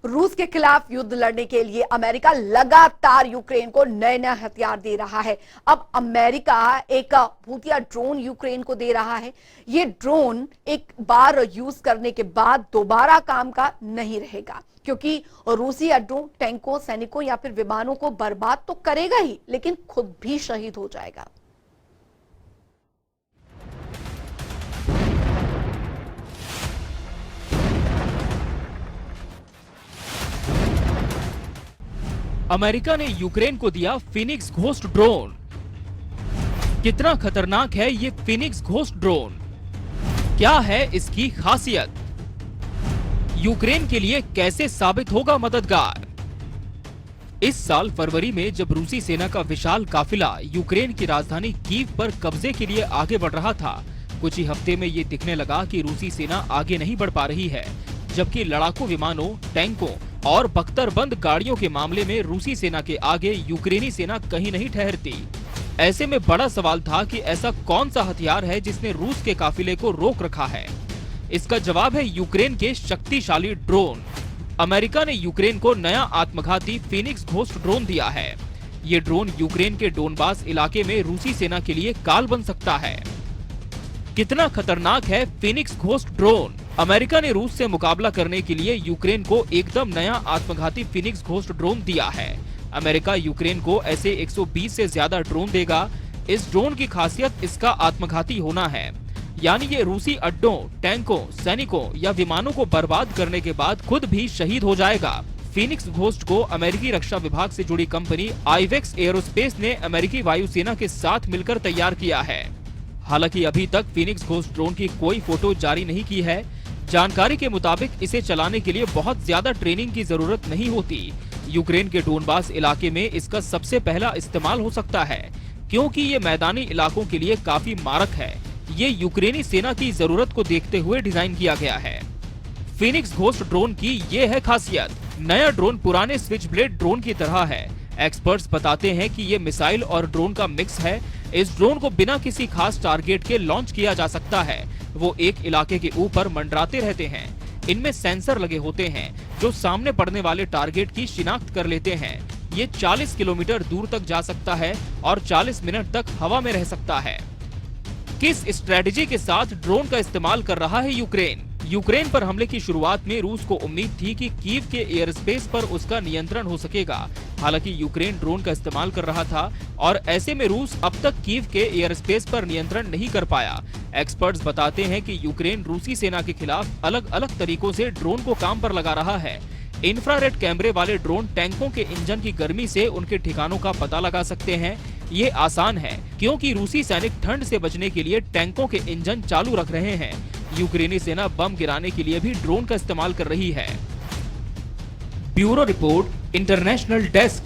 रूस के खिलाफ युद्ध लड़ने के लिए अमेरिका लगातार यूक्रेन को नए नए हथियार दे रहा है। अब अमेरिका एक भूतिया ड्रोन यूक्रेन को दे रहा है। ये ड्रोन एक बार यूज करने के बाद दोबारा काम का नहीं रहेगा, क्योंकि रूसी अड्डों, टैंकों, सैनिकों या फिर विमानों को बर्बाद तो करेगा ही, लेकिन खुद भी शहीद हो जाएगा। अमेरिका ने यूक्रेन को दिया फिनिक्स घोस्ट ड्रोन। कितना खतरनाक है ये फिनिक्स घोस्ट ड्रोन? क्या है इसकी खासियत? यूक्रेन के लिए कैसे साबित होगा मददगार? इस साल फरवरी में जब रूसी सेना का विशाल काफिला यूक्रेन की राजधानी कीव पर कब्जे के लिए आगे बढ़ रहा था, कुछ ही हफ्ते में ये दिखने लगा कि रूसी सेना आगे नहीं बढ़ पा रही है, जबकि लड़ाकू विमानों, टैंकों और बख्तरबंद गाड़ियों के मामले में रूसी सेना के आगे यूक्रेनी सेना कहीं नहीं ठहरती। ऐसे में बड़ा सवाल था कि ऐसा कौन सा हथियार है जिसने रूस के काफिले को रोक रखा है। इसका जवाब है यूक्रेन के शक्तिशाली ड्रोन। अमेरिका ने यूक्रेन को नया आत्मघाती फिनिक्स घोस्ट ड्रोन दिया है। ये ड्रोन यूक्रेन के डोनबास इलाके में रूसी सेना के लिए काल बन सकता है। कितना खतरनाक है फिनिक्स घोस्ट ड्रोन? अमेरिका ने रूस से मुकाबला करने के लिए यूक्रेन को एकदम नया आत्मघाती फिनिक्स घोस्ट ड्रोन दिया है। अमेरिका यूक्रेन को ऐसे 120 से ज्यादा ड्रोन देगा। इस ड्रोन की खासियत इसका आत्मघाती होना है, यानी ये रूसी अड्डों, टैंकों, सैनिकों या विमानों को बर्बाद करने के बाद खुद भी शहीद हो जाएगा। फिनिक्स घोस्ट को अमेरिकी रक्षा विभाग से जुड़ी कंपनी आइवेक्स एरोस्पेस ने अमेरिकी वायुसेना के साथ मिलकर तैयार किया है। हालांकि अभी तक फिनिक्स घोस्ट ड्रोन की कोई फोटो जारी नहीं की है। जानकारी के मुताबिक इसे चलाने के लिए बहुत ज्यादा ट्रेनिंग की जरूरत नहीं होती। यूक्रेन के डोनबास इलाके में इसका सबसे पहला इस्तेमाल हो सकता है, क्योंकि ये मैदानी इलाकों के लिए काफी मारक है। ये यूक्रेनी सेना की जरूरत को देखते हुए डिजाइन किया गया है। फिनिक्स घोस्ट ड्रोन की ये है खासियत। नया ड्रोन पुराने स्विच ब्लेड ड्रोन की तरह है। एक्सपर्ट्स बताते हैं कि ये मिसाइल और ड्रोन का मिक्स है। इस ड्रोन को बिना किसी खास टारगेट के लॉन्च किया जा सकता है। वो एक इलाके के ऊपर मंडराते रहते हैं। इनमें सेंसर लगे होते हैं जो सामने पड़ने वाले टारगेट की शिनाख्त कर लेते हैं। ये 40 किलोमीटर दूर तक जा सकता है और 40 मिनट तक हवा में रह सकता है। किस स्ट्रेटजी के साथ ड्रोन का इस्तेमाल कर रहा है यूक्रेन? यूक्रेन पर हमले की शुरुआत में रूस को उम्मीद थी कि कीव के एयर स्पेस पर उसका नियंत्रण हो सकेगा। हालांकि यूक्रेन ड्रोन का इस्तेमाल कर रहा था और ऐसे में रूस अब तक कीव के एयर स्पेस पर नियंत्रण नहीं कर पाया। एक्सपर्ट्स बताते हैं कि यूक्रेन रूसी सेना के खिलाफ अलग अलग तरीकों से ड्रोन को काम पर लगा रहा है। इंफ्रारेड कैमरे वाले ड्रोन टैंकों के इंजन की गर्मी से उनके ठिकानों का पता लगा सकते हैं। ये आसान है क्योंकि रूसी सैनिक ठंड से बचने के लिए टैंकों के इंजन चालू रख रहे हैं। यूक्रेनी सेना बम गिराने के लिए भी ड्रोन का इस्तेमाल कर रही है। Bureau report, international desk.